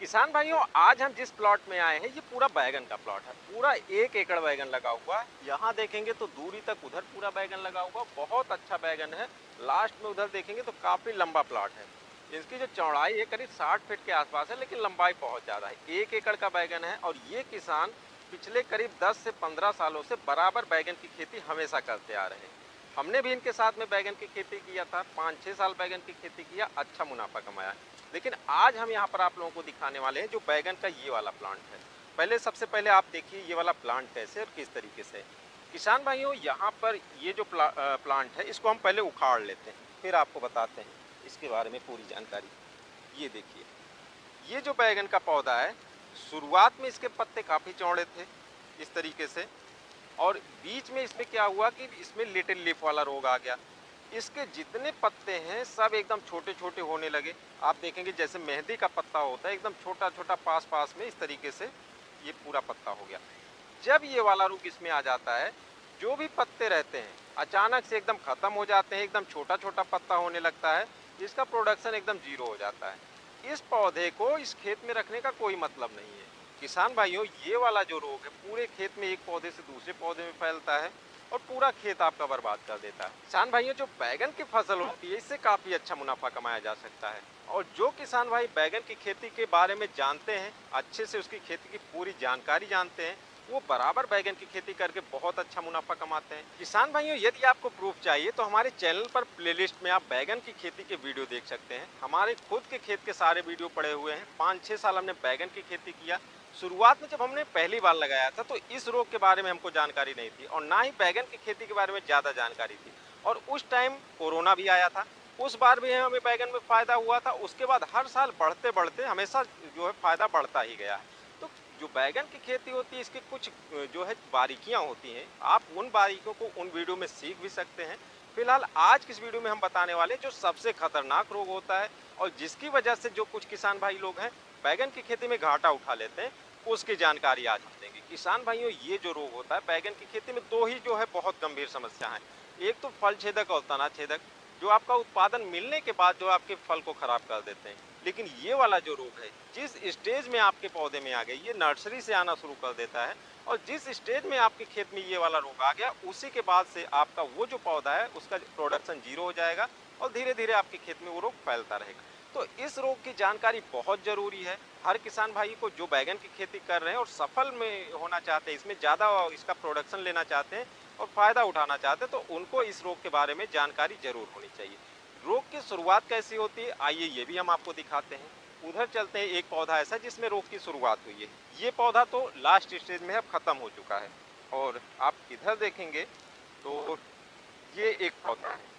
किसान भाइयों, आज हम जिस प्लॉट में आए हैं ये पूरा बैगन का प्लॉट है। पूरा 1 एकड़ बैगन लगा हुआ है। यहाँ देखेंगे तो दूरी तक उधर पूरा बैगन लगा हुआ, बहुत अच्छा बैगन है। लास्ट में उधर देखेंगे तो काफी लंबा प्लॉट है। इसकी जो चौड़ाई है करीब 60 फीट के आसपास है, लेकिन लंबाई बहुत ज्यादा है। 1 एकड़ का बैगन है और ये किसान पिछले करीब 10 से 15 सालों से बराबर बैगन की खेती हमेशा करते आ रहे हैं। हमने भी इनके साथ में बैगन की खेती किया था, 5-6 साल बैगन की खेती किया, अच्छा मुनाफा कमाया। लेकिन आज हम यहाँ पर आप लोगों को दिखाने वाले हैं जो बैगन का ये वाला प्लांट है। सबसे पहले आप देखिए ये वाला प्लांट कैसे और किस तरीके से है। किसान भाइयों, यहाँ पर ये जो प्लांट है इसको हम पहले उखाड़ लेते हैं, फिर आपको बताते हैं इसके बारे में पूरी जानकारी। ये देखिए, ये जो बैगन का पौधा है, शुरुआत में इसके पत्ते काफ़ी चौड़े थे इस तरीके से, और बीच में इसमें क्या हुआ कि इसमें लिटिल लीफ वाला रोग आ गया। इसके जितने पत्ते हैं सब एकदम छोटे छोटे होने लगे। आप देखेंगे जैसे मेहंदी का पत्ता होता है, एकदम छोटा छोटा पास पास में, इस तरीके से ये पूरा पत्ता हो गया। जब ये वाला रोग इसमें आ जाता है, जो भी पत्ते रहते हैं अचानक से एकदम खत्म हो जाते हैं, एकदम छोटा छोटा पत्ता होने लगता है। इसका प्रोडक्शन एकदम जीरो हो जाता है। इस पौधे को इस खेत में रखने का कोई मतलब नहीं है। किसान भाइयों, ये वाला जो रोग है पूरे खेत में एक पौधे से दूसरे पौधे में फैलता है और पूरा खेत आपका बर्बाद कर देता है। किसान भाइयों, जो बैगन की फसल होती है इससे काफी अच्छा मुनाफा कमाया जा सकता है। और जो किसान भाई बैगन की खेती के बारे में जानते हैं, अच्छे से उसकी खेती की पूरी जानकारी जानते हैं, वो बराबर बैगन की खेती करके बहुत अच्छा मुनाफा कमाते हैं। किसान भाइयों, यदि आपको प्रूफ चाहिए तो हमारे चैनल पर प्लेलिस्ट में आप बैगन की खेती के वीडियो देख सकते हैं। हमारे खुद के खेत के सारे वीडियो पड़े हुए हैं। 5-6 साल हमने बैगन की खेती किया। शुरुआत में जब हमने पहली बार लगाया था तो इस रोग के बारे में हमको जानकारी नहीं थी और ना ही बैगन की खेती के बारे में ज़्यादा जानकारी थी। और उस टाइम कोरोना भी आया था, उस बार भी हमें बैगन में फ़ायदा हुआ था। उसके बाद हर साल बढ़ते बढ़ते हमेशा जो है फ़ायदा बढ़ता ही गया है। तो जो बैगन की खेती होती है इसकी कुछ जो है बारीकियाँ होती हैं, आप उन बारीकियों को उन वीडियो में सीख भी सकते हैं। फिलहाल आज की इस वीडियो में हम बताने वाले जो सबसे खतरनाक रोग होता है और जिसकी वजह से जो कुछ किसान भाई लोग हैं बैगन की खेती में घाटा उठा लेते हैं, उसकी जानकारी आज हम देंगे। किसान भाइयों, ये जो रोग होता है बैगन की खेती में, दो ही जो है बहुत गंभीर समस्या है। एक तो फल छेदक और तना छेदक, जो आपका उत्पादन मिलने के बाद जो आपके फल को खराब कर देते हैं। लेकिन ये वाला जो रोग है, जिस स्टेज में आपके पौधे में आ गई, ये नर्सरी से आना शुरू कर देता है और जिस स्टेज में आपके खेत में ये वाला रोग आ गया, उसी के बाद से आपका वो जो पौधा है उसका प्रोडक्शन जीरो हो जाएगा और धीरे धीरे आपके खेत में वो रोग फैलता रहेगा। तो इस रोग की जानकारी बहुत जरूरी है। हर किसान भाई को जो बैगन की खेती कर रहे हैं और सफल में होना चाहते हैं, इसमें ज़्यादा इसका प्रोडक्शन लेना चाहते हैं और फ़ायदा उठाना चाहते हैं, तो उनको इस रोग के बारे में जानकारी जरूर होनी चाहिए। रोग की शुरुआत कैसी होती है, आइए ये भी हम आपको दिखाते हैं। उधर चलते हैं, एक पौधा ऐसा जिसमें रोग की शुरुआत हुई है। ये पौधा तो लास्ट स्टेज में अब ख़त्म हो चुका है। और आप इधर देखेंगे तो ये एक पौधा है,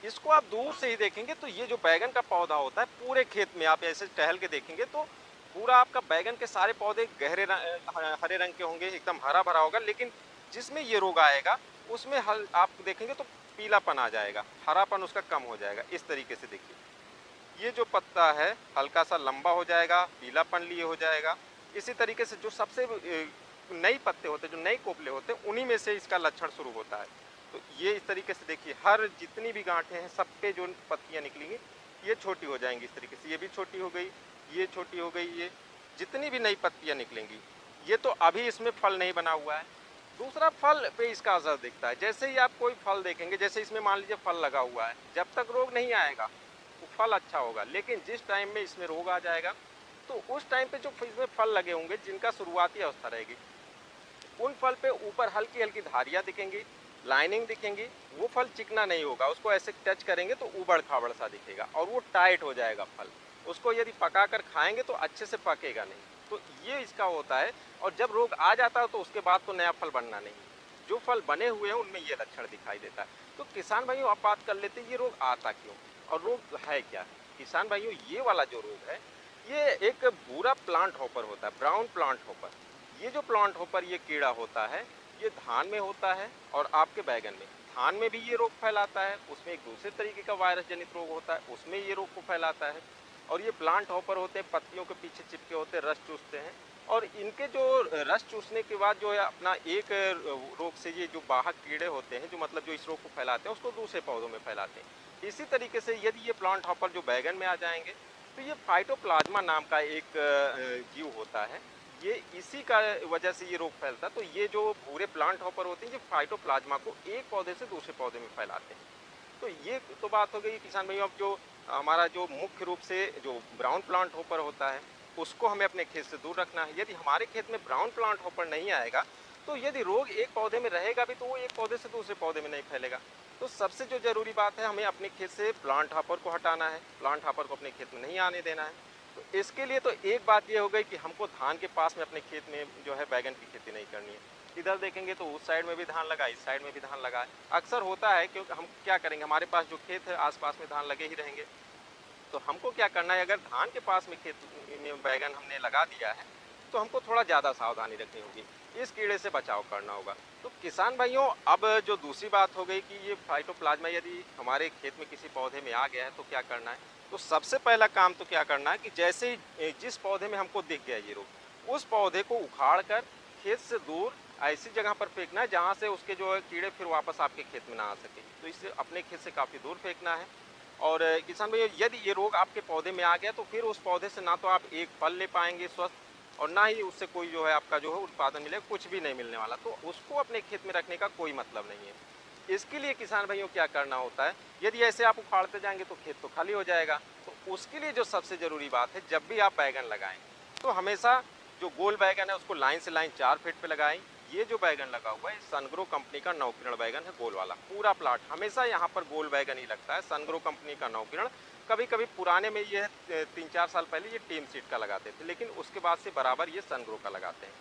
इसको आप दूर से ही देखेंगे तो ये जो बैगन का पौधा होता है, पूरे खेत में आप ऐसे टहल के देखेंगे तो पूरा आपका बैगन के सारे पौधे गहरे हरे रंग के होंगे, एकदम हरा भरा होगा। लेकिन जिसमें ये रोग आएगा उसमें हल आप देखेंगे तो पीलापन आ जाएगा, हरापन उसका कम हो जाएगा। इस तरीके से देखिए, ये जो पत्ता है हल्का सा लंबा हो जाएगा, पीलापन लिए हो जाएगा। इसी तरीके से जो सबसे नई पत्ते होते हैं, जो नई कोपले होते हैं, उन्हीं में से इसका लक्षण शुरू होता है। तो ये इस तरीके से देखिए, हर जितनी भी गांठें हैं सब पे जो पत्तियां निकलेंगी ये छोटी हो जाएंगी। इस तरीके से ये भी छोटी हो गई, ये छोटी हो गई, ये जितनी भी नई पत्तियां निकलेंगी। ये तो अभी इसमें फल नहीं बना हुआ है। दूसरा, फल पे इसका असर दिखता है। जैसे ही आप कोई फल देखेंगे, जैसे इसमें मान लीजिए फल लगा हुआ है, जब तक रोग नहीं आएगा तो फल अच्छा होगा। लेकिन जिस टाइम में इसमें रोग आ जाएगा तो उस टाइम पे जो इसमें फल लगे होंगे जिनका शुरुआती अवस्था रहेगी, उन फल पे ऊपर हल्की हल्की धारियां दिखेंगी, लाइनिंग दिखेंगी। वो फल चिकना नहीं होगा, उसको ऐसे टच करेंगे तो उबड़ खाबड़ सा दिखेगा और वो टाइट हो जाएगा फल। उसको यदि पका कर खाएंगे तो अच्छे से पकेगा नहीं। तो ये इसका होता है। और जब रोग आ जाता है तो उसके बाद तो नया फल बनना नहीं, जो फल बने हुए हैं उनमें ये लक्षण दिखाई देता है। तो किसान भाइयों, आप बात कर लेते हैं ये रोग आता क्यों और रोग है क्या। किसान भाइयों, ये वाला जो रोग है ये एक भूरा प्लांट हॉपर होता है, ब्राउन प्लांट हॉपर। ये जो प्लांट हॉपर ये कीड़ा होता है, ये धान में होता है और आपके बैगन में। धान में भी ये रोग फैलाता है, उसमें एक दूसरे तरीके का वायरस जनित रोग होता है, उसमें ये रोग को फैलाता है। और ये प्लांट हॉपर होते हैं, पत्तियों के पीछे चिपके होते हैं, रस चूसते हैं। और इनके जो रस चूसने के बाद जो है अपना एक रोग से, ये जो बाहक कीड़े होते हैं जो मतलब जो इस रोग को फैलाते हैं, उसको दूसरे पौधों में फैलाते हैं। इसी तरीके से यदि ये प्लांट हॉपर जो बैगन में आ जाएंगे तो ये फाइटोप्लाज्मा नाम का एक जीव होता है। ये इसी का वजह से ये रोग फैलता है। तो ये जो पूरे प्लांट हॉपर होते हैं, ये फाइटोप्लाज्मा को एक पौधे से दूसरे पौधे में फैलाते हैं। तो ये तो बात हो गई किसान भाइयों। अब जो हमारा जो मुख्य रूप से जो ब्राउन प्लांट हॉपर होता है, उसको हमें अपने खेत से दूर रखना है। यदि हमारे खेत में ब्राउन प्लांट हॉपर नहीं आएगा, तो यदि रोग एक पौधे में रहेगा भी, तो वो एक पौधे से दूसरे पौधे में नहीं फैलेगा। तो सबसे जो जरूरी बात है, हमें अपने खेत से प्लांट हॉपर को हटाना है, प्लांट हॉपर को अपने खेत में नहीं आने देना है। तो इसके लिए तो एक बात ये हो गई कि हमको धान के पास में अपने खेत में जो है बैगन की खेती नहीं करनी है। इधर देखेंगे तो उस साइड में भी धान लगा है, इस साइड में भी धान लगा है। अक्सर होता है, क्योंकि हम क्या करेंगे, हमारे पास जो खेत है आसपास में धान लगे ही रहेंगे। तो हमको क्या करना है, अगर धान के पास में खेत में बैगन हमने लगा दिया है, तो हमको थोड़ा ज़्यादा सावधानी रखनी होगी, इस कीड़े से बचाव करना होगा। तो किसान भाइयों, अब जो दूसरी बात हो गई कि ये फाइटोप्लाज्मा यदि हमारे खेत में किसी पौधे में आ गया है, तो क्या करना है। तो सबसे पहला काम तो क्या करना है कि जैसे ही जिस पौधे में हमको दिख गया ये रोग, उस पौधे को उखाड़ कर खेत से दूर ऐसी जगह पर फेंकना है जहाँ से उसके जो है कीड़े फिर वापस आपके खेत में ना आ सके। तो इसे अपने खेत से काफ़ी दूर फेंकना है। और किसान भैया, यदि ये रोग आपके पौधे में आ गया, तो फिर उस पौधे से ना तो आप एक फल ले पाएंगे स्वस्थ, और ना ही उससे कोई जो है आपका जो है उत्पादन मिलेगा, कुछ भी नहीं मिलने वाला। तो उसको अपने खेत में रखने का कोई मतलब नहीं है। इसके लिए किसान भाइयों क्या करना होता है, यदि ऐसे आप उखाड़ते जाएंगे तो खेत तो खाली हो जाएगा। तो उसके लिए जो सबसे ज़रूरी बात है, जब भी आप बैगन लगाएं, तो हमेशा जो गोल बैगन है उसको लाइन से लाइन 4 फीट पे लगाएं। ये जो बैगन लगा हुआ है, सनग्रो कंपनी का नवकिरण बैगन है, गोल वाला पूरा प्लाट हमेशा यहाँ पर गोल बैगन ही लगता है, सनग्रो कंपनी का नवकिरण। कभी कभी पुराने में ये 3-4 साल पहले ये टीम सीड का लगाते थे, लेकिन उसके बाद से बराबर ये सनग्रो का लगाते हैं।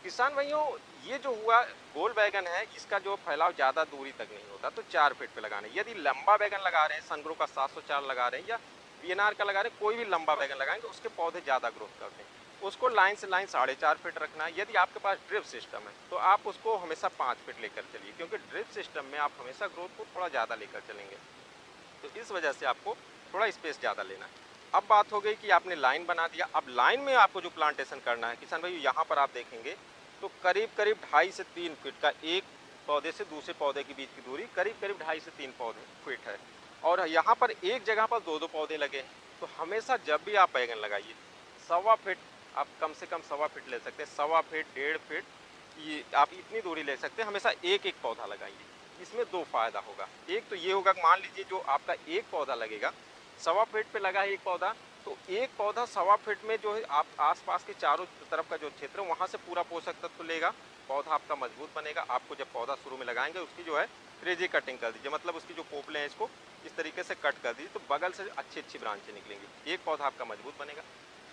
किसान भाइयों, ये जो हुआ गोल बैगन है, इसका जो फैलाव ज़्यादा दूरी तक नहीं होता, तो 4 फीट पे लगाना है। यदि लंबा बैगन लगा रहे हैं, सनग्रो का 704 लगा रहे हैं, या वीएनआर का लगा रहे हैं, कोई भी लंबा बैगन लगाएंगे, उसके पौधे ज़्यादा ग्रोथ करते हैं। उसको लाइन से लाइन 4.5 फीट रखना है। यदि आपके पास ड्रिप सिस्टम है, तो आप उसको हमेशा 5 फीट लेकर चलिए, क्योंकि ड्रिप सिस्टम में आप हमेशा ग्रोथ को थोड़ा ज़्यादा लेकर चलेंगे। तो इस वजह से आपको थोड़ा स्पेस ज़्यादा लेना है। अब बात हो गई कि आपने लाइन बना दिया। अब लाइन में आपको जो प्लांटेशन करना है किसान भाई, यहाँ पर आप देखेंगे तो करीब करीब 2.5 से 3 फीट का, एक पौधे से दूसरे पौधे के बीच की दूरी करीब करीब 2.5 से 3 पौधे फीट है। और यहाँ पर एक जगह पर 2-2 पौधे लगे हैं। तो हमेशा जब भी आप बैगन लगाइए, 1.25 फीट, आप कम से कम 1.25 फीट ले सकते हैं, 1.25 फीट, 1.5 फीट, ये आप इतनी दूरी ले सकते हैं। हमेशा एक एक पौधा लगाइए। इसमें 2 फायदा होगा। एक तो ये होगा, मान लीजिए जो आपका एक पौधा लगेगा, 1.25 फीट पे लगा है एक पौधा, तो एक पौधा 1.25 फीट में जो है आप आसपास के चारों तरफ का जो क्षेत्र है, वहाँ से पूरा पोषक तत्व लेगा, पौधा आपका मजबूत बनेगा। आपको जब पौधा शुरू में लगाएंगे, उसकी जो है क्रेजी कटिंग कर दीजिए, मतलब उसकी जो पोपले हैं इसको इस तरीके से कट कर दीजिए, तो बगल से अच्छी अच्छी ब्रांचें निकलेंगी, एक पौधा आपका मजबूत बनेगा।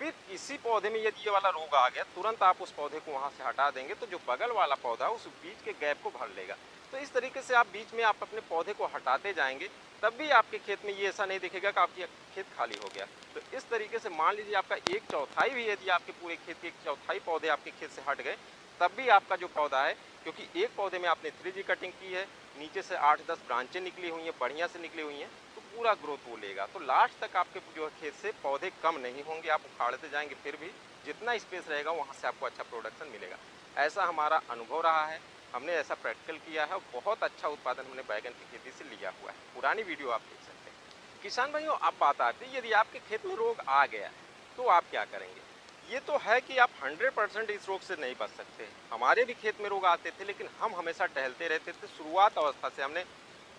फिर इसी पौधे में यदि ये वाला रोग आ गया, तुरंत आप उस पौधे को वहाँ से हटा देंगे, तो जो बगल वाला पौधा उस बीच के गैप को भर लेगा। तो इस तरीके से आप बीच में आप अपने पौधे को हटाते जाएंगे, तब भी आपके खेत में ये ऐसा नहीं दिखेगा कि आपकी खेत खाली हो गया। तो इस तरीके से मान लीजिए आपका 1/4 भी, यदि आपके पूरे खेत के 1/4 पौधे आपके खेत से हट गए, तब भी आपका जो पौधा है, क्योंकि एक पौधे में आपने 3G कटिंग की है, नीचे से 8-10 ब्रांचें निकली हुई हैं, बढ़िया से निकली हुई हैं, तो पूरा ग्रोथ वो लेगा। तो लास्ट तक आपके जो है खेत से पौधे कम नहीं होंगे, आप उखाड़ते जाएंगे, फिर भी जितना स्पेस रहेगा वहाँ से आपको अच्छा प्रोडक्शन मिलेगा। ऐसा हमारा अनुभव रहा है, हमने ऐसा प्रैक्टिकल किया है, और बहुत अच्छा उत्पादन हमने बैगन की खेती से लिया हुआ है। पुरानी वीडियो आप देख सकते हैं। किसान भाइयों, अब बात आती है, यदि आपके खेत में रोग आ गया है, तो आप क्या करेंगे। ये तो है कि आप 100% इस रोग से नहीं बच सकते। हमारे भी खेत में रोग आते थे, लेकिन हम हमेशा टहलते रहते थे। शुरुआत अवस्था से हमने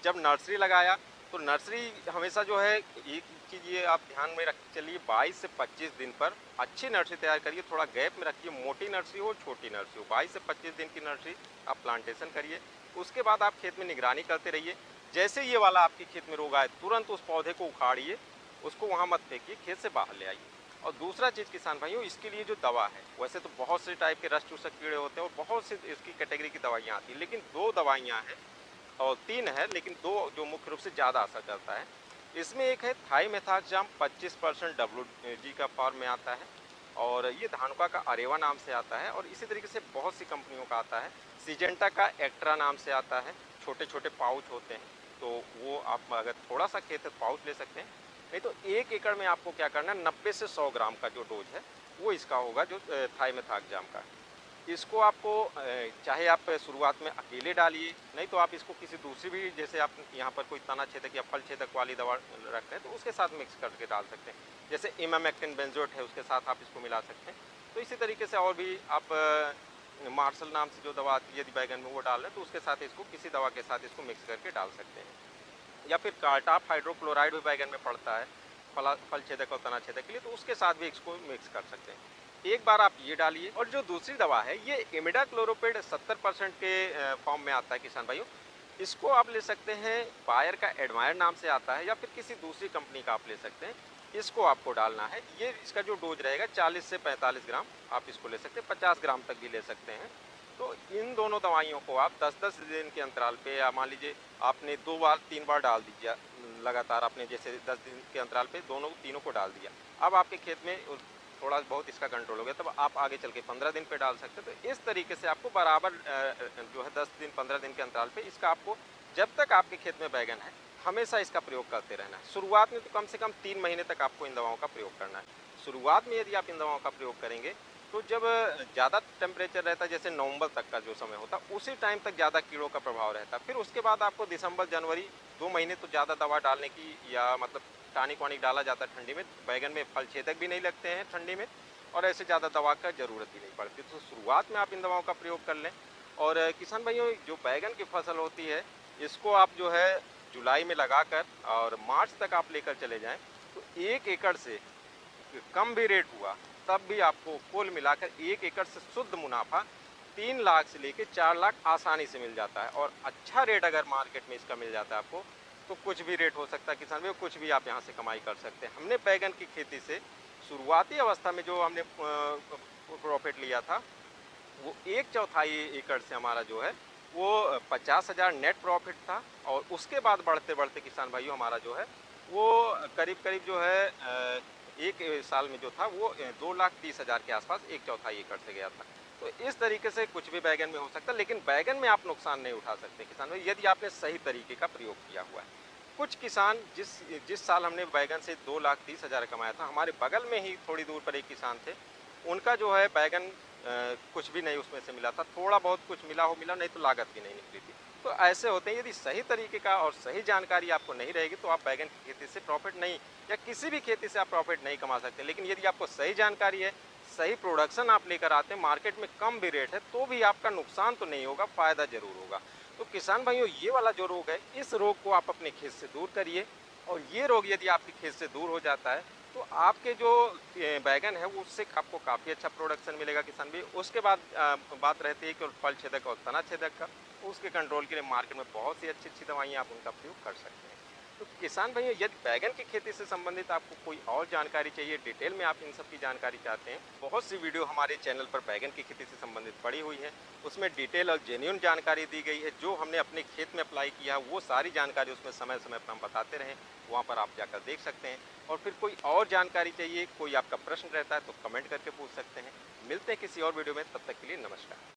जब नर्सरी लगाया, तो नर्सरी हमेशा जो है, एक चीज़ ये आप ध्यान में रख चलिए, 22 से 25 दिन पर अच्छी नर्सरी तैयार करिए, थोड़ा गैप में रखिए, मोटी नर्सरी हो छोटी नर्सरी हो, 22 से 25 दिन की नर्सरी आप प्लांटेशन करिए। उसके बाद आप खेत में निगरानी करते रहिए। जैसे ये वाला आपके खेत में रोग आए, तुरंत उस पौधे को उखाड़िए, उसको वहाँ मत फेंकिए, खेत से बाहर ले आइए। और दूसरा चीज़ किसान भाइयों, इसके लिए जो दवा है, वैसे तो बहुत से टाइप के रस चूसक कीड़े होते हैं और बहुत से इसकी कैटेगरी की दवाइयाँ आती हैं, लेकिन 2 दवाइयाँ हैं, और 3 है, लेकिन 2 जो मुख्य रूप से ज़्यादा असर करता है। इसमें एक है थाइमेथाक्साम, 25% WG का फॉर्म में आता है, और ये धानुका का अरेवा नाम से आता है, और इसी तरीके से बहुत सी कंपनियों का आता है। सिजेंटा का एक्ट्रा नाम से आता है, छोटे छोटे पाउच होते हैं, तो वो आप अगर थोड़ा सा खेत है तो पाउच ले सकते हैं। नहीं तो 1 एकड़ में आपको क्या करना है, 90 से 100 ग्राम का जो डोज है वो इसका होगा, जो थाइमेथाक्साम का। इसको आपको चाहे आप शुरुआत में अकेले डालिए, नहीं तो आप इसको किसी दूसरी भी, जैसे आप यहाँ पर कोई तना छेदक या फल छेदक वाली दवा रख रहे हैं, तो उसके साथ मिक्स करके डाल सकते हैं। जैसे इमामेक्टिन बेंजोएट है, उसके साथ आप इसको मिला सकते हैं। तो इसी तरीके से और भी आप मार्शल नाम से जो दवा आती है यदि बैगन में वो डाल रहे हैं, तो उसके साथ इसको किसी दवा के साथ इसको मिक्स करके डाल सकते हैं। या फिर कार्टाप हाइड्रोक्लोराइड भी बैगन में पड़ता है फल छेदक और तना छेदक के लिए, तो उसके साथ भी इसको मिक्स कर सकते हैं। एक बार आप ये डालिए, और जो दूसरी दवा है ये इमिडाक्लोरोपिड 70% के फॉर्म में आता है किसान भाइयों। इसको आप ले सकते हैं, बायर का एडमायर नाम से आता है, या फिर किसी दूसरी कंपनी का आप ले सकते हैं। इसको आपको डालना है, ये इसका जो डोज रहेगा 40 से 45 ग्राम आप इसको ले सकते हैं, 50 ग्राम तक भी ले सकते हैं। तो इन दोनों दवाइयों को आप 10-10 दिन के अंतराल पे, या मान लीजिए आपने 2 बार 3 बार डाल दीजिए लगातार, आपने जैसे 10 दिन के अंतराल पे दोनों तीनों को डाल दिया। अब आपके खेत में थोड़ा बहुत इसका कंट्रोल हो गया, तब आप आगे चल के 15 दिन पे डाल सकते हैं। तो इस तरीके से आपको बराबर जो है 10 दिन 15 दिन के अंतराल पे इसका आपको, जब तक आपके खेत में बैगन है, हमेशा इसका प्रयोग करते रहना है। शुरुआत में तो कम से कम 3 महीने तक आपको इन दवाओं का प्रयोग करना है। शुरुआत में यदि आप इन दवाओं का प्रयोग करेंगे, तो जब ज़्यादा टेम्परेचर रहता है, जैसे नवंबर तक का जो समय होता है, उसी टाइम तक ज़्यादा कीड़ों का प्रभाव रहता है। फिर उसके बाद आपको दिसंबर जनवरी 2 महीने तो ज़्यादा दवा डालने की, या मतलब टॉनिक वानिक डाला जाता है ठंडी में। बैगन में फल छेदक भी नहीं लगते हैं ठंडी में, और ऐसे ज़्यादा दवा का ज़रूरत भी नहीं पड़ती। तो शुरुआत में आप इन दवाओं का प्रयोग कर लें। और किसान भाइयों, जो बैगन की फसल होती है, इसको आप जो है जुलाई में लगाकर और मार्च तक आप लेकर चले जाएं, तो 1 एकड़ से कम भी रेट हुआ, तब भी आपको कुल मिलाकर 1 एकड़ से शुद्ध मुनाफा 3 लाख से लेके 4 लाख आसानी से मिल जाता है। और अच्छा रेट अगर मार्केट में इसका मिल जाता है आपको, तो कुछ भी रेट हो सकता है किसान भाई, कुछ भी आप यहाँ से कमाई कर सकते हैं। हमने बैगन की खेती से शुरुआती अवस्था में जो हमने प्रॉफिट लिया था, वो 1/4 एकड़ से हमारा जो है वो 50,000 नेट प्रॉफिट था। और उसके बाद बढ़ते बढ़ते किसान भाइयों, हमारा जो है वो करीब करीब जो है एक साल में जो था वो 2,30,000 के आसपास 1/4 एकड़ से गया था। तो इस तरीके से कुछ भी बैगन में हो सकता है, लेकिन बैगन में आप नुकसान नहीं उठा सकते किसान भाई, यदि आपने सही तरीके का प्रयोग किया हुआ है। कुछ किसान, जिस साल हमने बैगन से 2,30,000 कमाया था, हमारे बगल में ही थोड़ी दूर पर एक किसान थे, उनका जो है बैगन कुछ भी नहीं उसमें से मिला था। थोड़ा बहुत कुछ मिला हो मिला, नहीं तो लागत भी नहीं निकली थी। तो ऐसे होते हैं, यदि सही तरीके का और सही जानकारी आपको नहीं रहेगी, तो आप बैगन की खेती से प्रॉफिट नहीं, या किसी भी खेती से आप प्रॉफिट नहीं कमा सकते। लेकिन यदि आपको सही जानकारी है, सही प्रोडक्शन आप लेकर आते हैं, मार्केट में कम भी रेट है, तो भी आपका नुकसान तो नहीं होगा, फ़ायदा ज़रूर होगा। तो किसान भाइयों, ये वाला जो रोग है, इस रोग को आप अपने खेत से दूर करिए। और ये रोग यदि आपके खेत से दूर हो जाता है, तो आपके जो बैगन है, वो उससे आपको काफ़ी अच्छा प्रोडक्शन मिलेगा किसान भी। उसके बाद बात रहती है कि फल छेदक और तना छेदक का, उसके कंट्रोल के लिए मार्केट में बहुत सी अच्छी अच्छी दवाइयाँ आप उनका प्रयोग कर सकते हैं। तो किसान भैया, यदि बैगन की खेती से संबंधित आपको कोई और जानकारी चाहिए, डिटेल में आप इन सब की जानकारी चाहते हैं, बहुत सी वीडियो हमारे चैनल पर बैगन की खेती से संबंधित पड़ी हुई है। उसमें डिटेल और जेन्युइन जानकारी दी गई है, जो हमने अपने खेत में अप्लाई किया, वो सारी जानकारी उसमें समय समय पर हम बताते रहें, वहाँ पर आप जाकर देख सकते हैं। और फिर कोई और जानकारी चाहिए, कोई आपका प्रश्न रहता है, तो कमेंट करके पूछ सकते हैं। मिलते हैं किसी और वीडियो में, तब तक के लिए नमस्कार।